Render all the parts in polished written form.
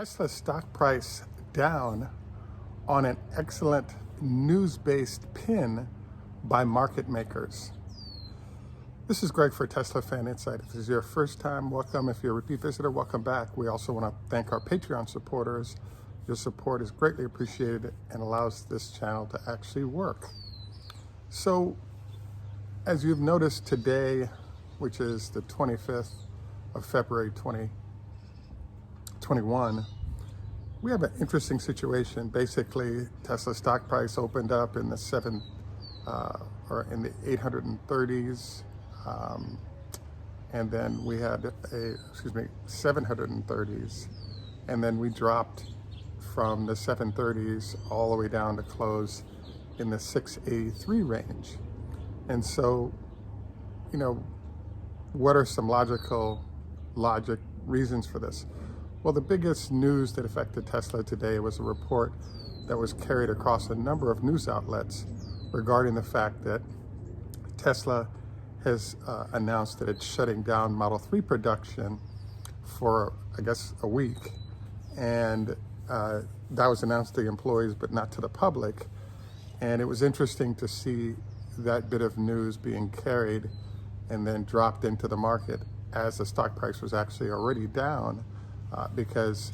Tesla stock price down on an excellent news-based pin by market makers. This is Greg for Teslafaninsight. If this is your first time, welcome. If you're a repeat visitor, welcome back. We also want to thank our Patreon supporters. Your support is greatly appreciated and allows this channel to actually work. So, as you've noticed today, which is the 25th of February 2021, we have an interesting situation. Basically, Tesla stock price opened up in the 830s, and then we had 730s, and then we dropped from the 730s all the way down to close in the 683 range. And so, what are some logic reasons for this? Well, the biggest news that affected Tesla today was a report that was carried across a number of news outlets regarding the fact that Tesla has announced that it's shutting down Model 3 production for, I guess, a week. And that was announced to the employees, but not to the public. And it was interesting to see that bit of news being carried and then dropped into the market as the stock price was actually already down because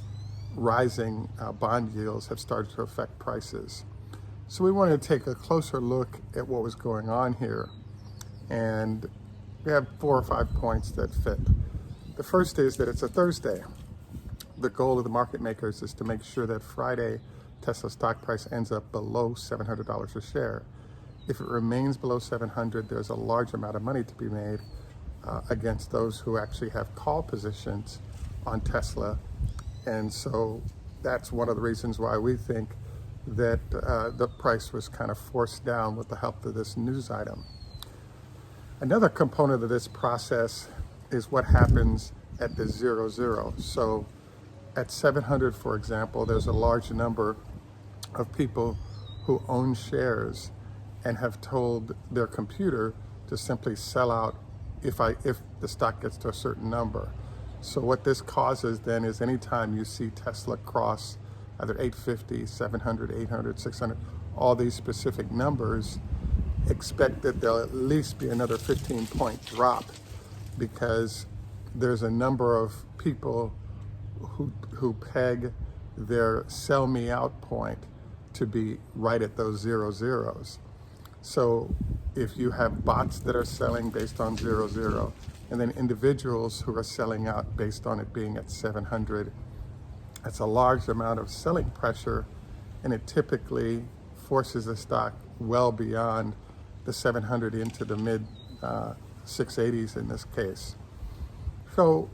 rising bond yields have started to affect prices. So we wanted to take a closer look at what was going on here. And we have 4 or 5 points that fit. The first is that it's a Thursday. The goal of the market makers is to make sure that Friday Tesla stock price ends up below $700 a share. If it remains below 700, there's a large amount of money to be made against those who actually have call positions on Tesla. And so that's one of the reasons why we think that the price was kind of forced down with the help of this news item. Another component of this process is what happens at the 00. So at 700, for example, there's a large number of people who own shares and have told their computer to simply sell out if the stock gets to a certain number. So what this causes then is anytime you see Tesla cross either 850, 700, 800, 600, all these specific numbers, expect that there'll at least be another 15-point drop because there's a number of people who peg their sell me out point to be right at those 00s. So if you have bots that are selling based on 00, and then individuals who are selling out based on it being at 700, that's a large amount of selling pressure, and it typically forces the stock well beyond the 700 into the mid 680s in this case. So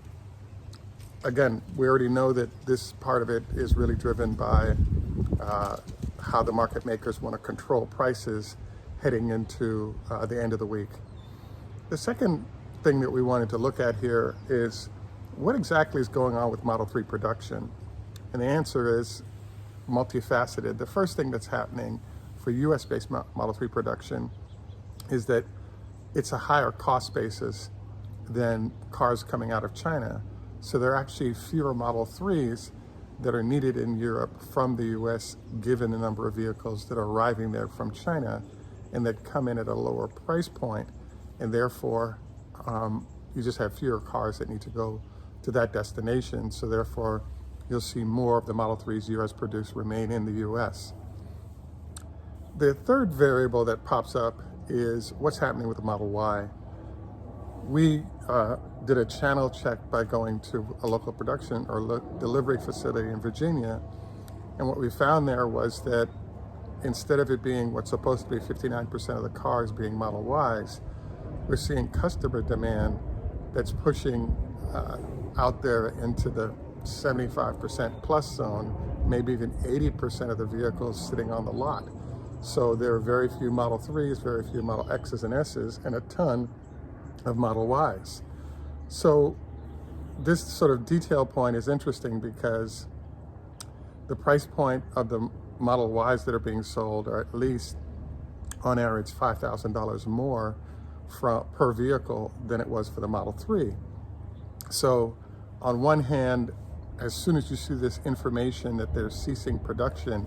again, we already know that this part of it is really driven by how the market makers want to control prices heading into the end of the week. The second thing that we wanted to look at here is what exactly is going on with Model 3 production? And the answer is multifaceted. The first thing that's happening for US-based Model 3 production is that it's a higher cost basis than cars coming out of China. So there are actually fewer Model 3s that are needed in Europe from the US, given the number of vehicles that are arriving there from China and that come in at a lower price point, and therefore you just have fewer cars that need to go to that destination. So therefore, you'll see more of the Model 3s US produced remain in the US. The third variable that pops up is what's happening with the Model Y. We did a channel check by going to a local production or delivery facility in Virginia, and what we found there was that instead of it being what's supposed to be 59% of the cars being Model Ys, we're seeing customer demand that's pushing out there into the 75% plus zone, maybe even 80% of the vehicles sitting on the lot. So there are very few Model 3s, very few Model X's and S's, and a ton of Model Ys. So this sort of detail point is interesting because the price point of the Model Ys that are being sold are at least on average $5,000 more per vehicle than it was for the Model 3. So on one hand, as soon as you see this information that they're ceasing production,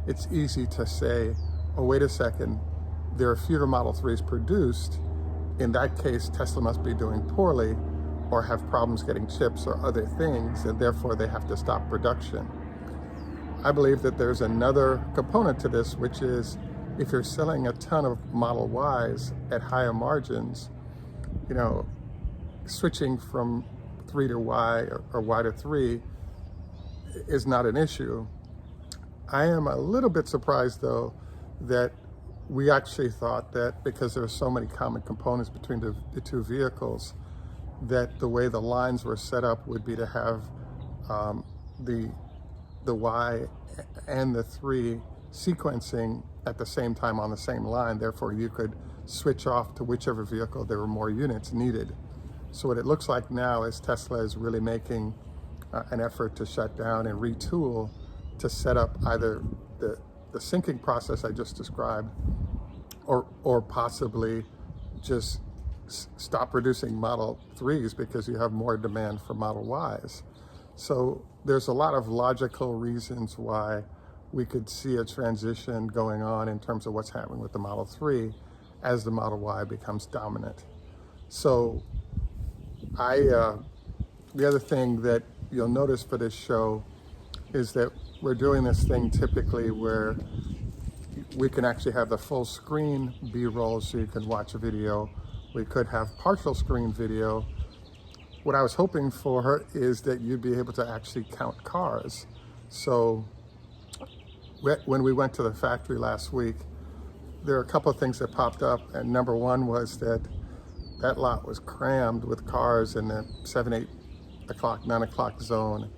it's easy to say, oh, wait a second, there are fewer Model 3s produced. In that case, Tesla must be doing poorly or have problems getting chips or other things, and therefore they have to stop production. I believe that there's another component to this, which is if you're selling a ton of Model Ys at higher margins, switching from 3 to Y or Y to 3 is not an issue. I am a little bit surprised, though, that we actually thought that because there are so many common components between the two vehicles, that the way the lines were set up would be to have the Y and the 3 sequencing at the same time on the same line. Therefore, you could switch off to whichever vehicle there were more units needed. So what it looks like now is Tesla is really making an effort to shut down and retool to set up either the syncing process I just described, or possibly just stop producing Model 3s because you have more demand for Model Ys. So there's a lot of logical reasons why we could see a transition going on in terms of what's happening with the Model 3 as the Model Y becomes dominant. So the other thing that you'll notice for this show is that we're doing this thing typically where we can actually have the full screen B-roll so you can watch a video. We could have partial screen video. What I was hoping for is that you'd be able to actually count cars. So when we went to the factory last week, there are a couple of things that popped up. And number one was that lot was crammed with cars in the 7, 8 o'clock, 9 o'clock zone.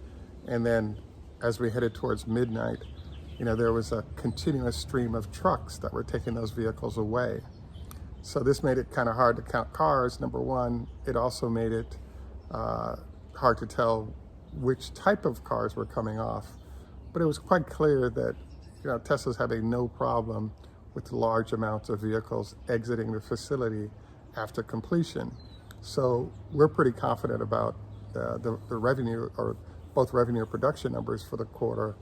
And then as we headed towards midnight, there was a continuous stream of trucks that were taking those vehicles away. So this made it kind of hard to count cars, number one. It also made it hard to tell which type of cars were coming off. But it was quite clear that Tesla's having no problem with large amounts of vehicles exiting the facility after completion. So we're pretty confident about the revenue, or both revenue and production numbers for the quarter,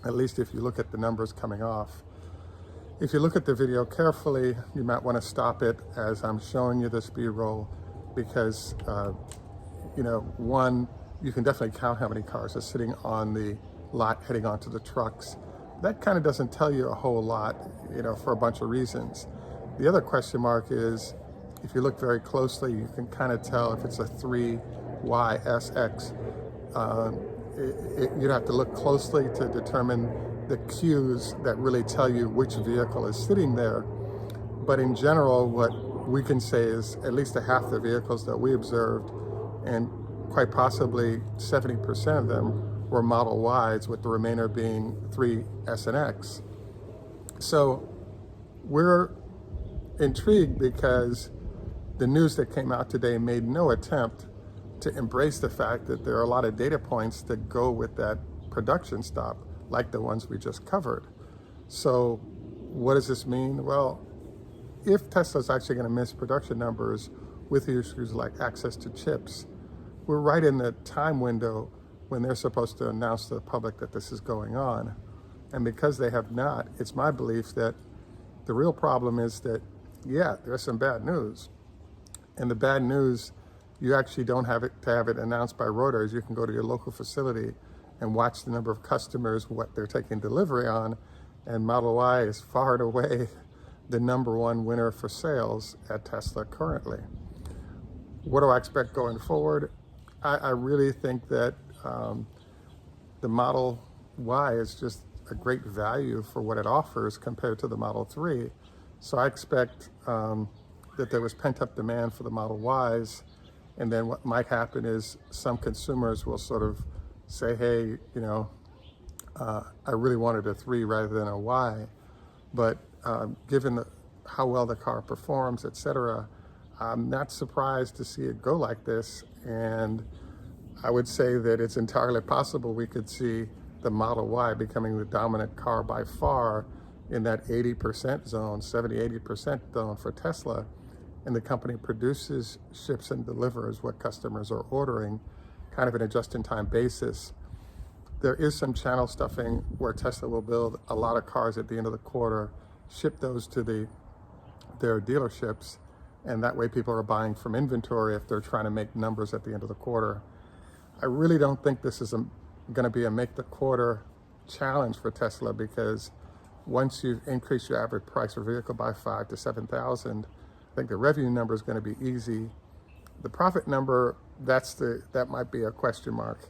at least if you look at the numbers coming off. If you look at the video carefully, you might want to stop it as I'm showing you this B-roll, because one, you can definitely count how many cars are sitting on the lot heading onto the trucks. That kind of doesn't tell you a whole lot, for a bunch of reasons. The other question mark is, if you look very closely, you can kind of tell if it's a 3YSX. You'd have to look closely to determine the cues that really tell you which vehicle is sitting there. But in general, what we can say is at least a half the vehicles that we observed, and quite possibly 70% of them, were Model Ys, with the remainder being 3 S and X. So we're intrigued because the news that came out today made no attempt to embrace the fact that there are a lot of data points that go with that production stop, like the ones we just covered. So what does this mean? Well, if Tesla's actually going to miss production numbers with issues like access to chips, we're right in the time window when they're supposed to announce to the public that this is going on. And because they have not, it's my belief that the real problem is that, yeah, there's some bad news. And the bad news, you actually don't have it announced by Reuters. You can go to your local facility and watch the number of customers, what they're taking delivery on, and Model Y is far and away the number one winner for sales at Tesla currently. What do I expect going forward? I really think that the Model Y is just a great value for what it offers compared to the Model 3. So I expect that there was pent-up demand for the Model Ys, and then what might happen is some consumers will sort of say, hey, I really wanted a 3 rather than a Y, but given how well the car performs, etc., I'm not surprised to see it go like this. And I would say that it's entirely possible we could see the Model Y becoming the dominant car by far in that 80% zone, 70-80% zone for Tesla. And the company produces, ships, and delivers what customers are ordering, kind of in a just-in-time basis. there is some channel stuffing where Tesla will build a lot of cars at the end of the quarter, ship those to their dealerships, and that way people are buying from inventory if they're trying to make numbers at the end of the quarter. I really don't think this is going to be a make the quarter challenge for Tesla, because once you've increased your average price per vehicle by 5,000 to 7,000, I think the revenue number is going to be easy. The profit number, that might be a question mark.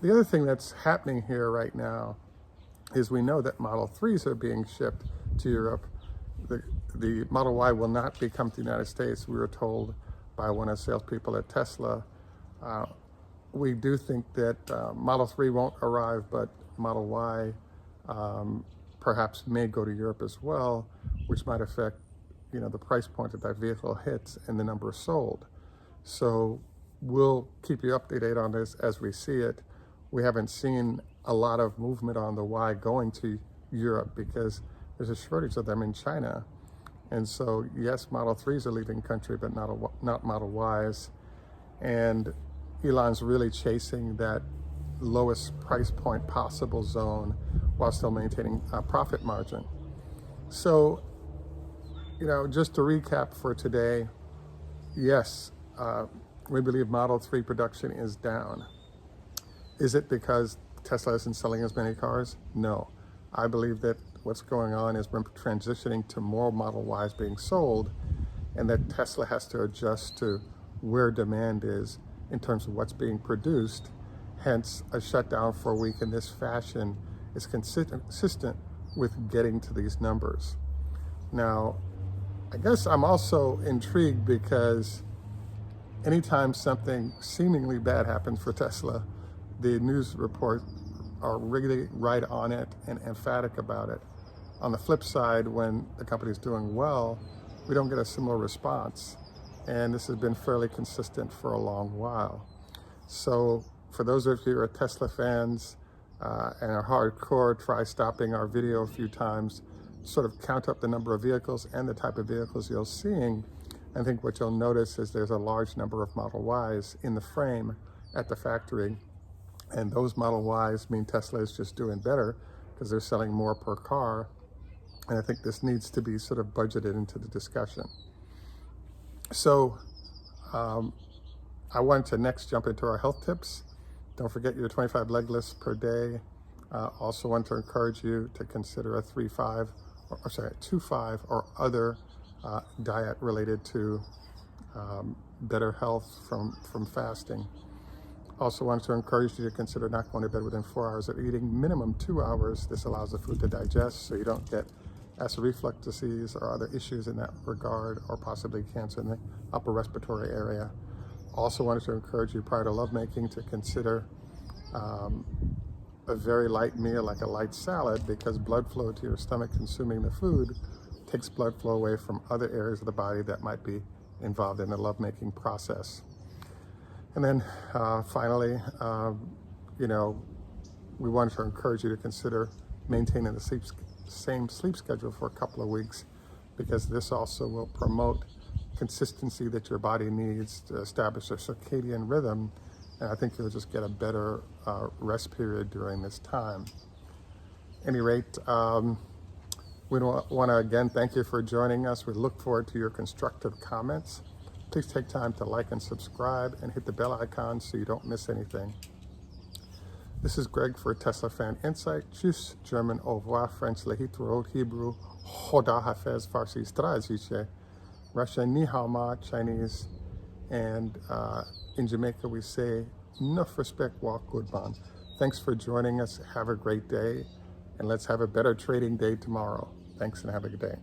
The other thing that's happening here right now is we know that Model 3s are being shipped to Europe. The Model Y will not be coming to the United States, we were told by one of the salespeople at Tesla. We do think that Model 3 won't arrive, but Model Y perhaps may go to Europe as well, which might affect, the price point that vehicle hits and the number sold. So we'll keep you updated on this as we see it. We haven't seen a lot of movement on the Y going to Europe because there's a shortage of them in China. And so, yes, Model 3s are leaving country, but not Model Ys. And Elon's really chasing that lowest price point possible zone while still maintaining a profit margin. So, just to recap for today, yes, we believe Model 3 production is down. Is it because Tesla isn't selling as many cars? No. I believe that what's going on is we're transitioning to more Model Ys being sold, and that Tesla has to adjust to where demand is in terms of what's being produced. Hence, a shutdown for a week in this fashion is consistent with getting to these numbers. Now, I guess I'm also intrigued because anytime something seemingly bad happens for Tesla, the news reports are really right on it and emphatic about it. On the flip side, when the company is doing well, we don't get a similar response. And this has been fairly consistent for a long while. So for those of you who are Tesla fans and are hardcore, try stopping our video a few times, sort of count up the number of vehicles and the type of vehicles you're seeing. I think what you'll notice is there's a large number of Model Ys in the frame at the factory. And those Model Ys mean Tesla is just doing better because they're selling more per car. And I think this needs to be sort of budgeted into the discussion. So I wanted to next jump into our health tips. Don't forget your 25 leg lifts per day. Also want to encourage you to consider a 2-5 or other diet related to better health from fasting. Also wanted to encourage you to consider not going to bed within 4 hours of eating, minimum 2 hours. This allows the food to digest so you don't get acid reflux disease or other issues in that regard, or possibly cancer in the upper respiratory area. Also wanted to encourage you prior to lovemaking to consider a very light meal, like a light salad, because blood flow to your stomach consuming the food takes blood flow away from other areas of the body that might be involved in the lovemaking process. And then finally, we wanted to encourage you to consider maintaining the same sleep schedule for a couple of weeks, because this also will promote consistency that your body needs to establish a circadian rhythm. And I think you'll just get a better rest period during this time. At any rate, we want to again thank you for joining us. We look forward to your constructive comments. Please take time to like and subscribe and hit the bell icon so you don't miss anything. This is Greg for Teslafaninsight. Tschüss, German, au revoir, French, Lehitrot, Hebrew, Hoda Hafez, Farsi, Straziche, Russian, Ni Hao Ma, Chinese, and in Jamaica we say, Enough respect, walk good bond. Thanks for joining us. Have a great day, and let's have a better trading day tomorrow. Thanks and have a good day.